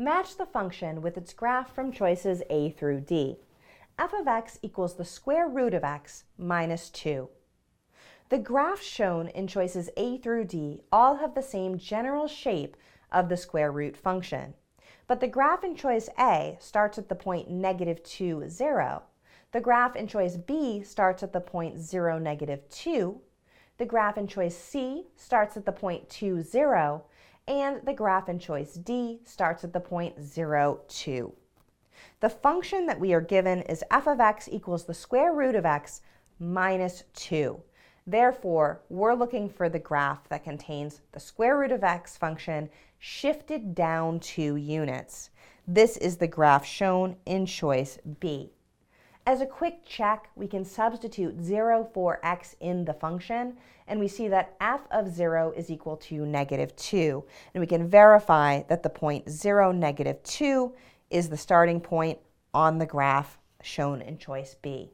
Match the function with its graph from choices A through D. f of x equals the square root of x minus 2. The graphs shown in choices A through D all have the same general shape of the square root function. But the graph in choice A starts at the point -2, 0. The graph in choice B starts at the point 0, -2. The graph in choice C starts at the point 2, 0. And the graph in choice D starts at the point 0, 2. The function that we are given is f of x equals the square root of x minus 2. Therefore, we're looking for the graph that contains the square root of x function shifted down 2 units. This is the graph shown in choice B. As a quick check, we can substitute 0 for x in the function, and we see that f of 0 is equal to -2. And we can verify that the point 0, -2 is the starting point on the graph shown in choice B.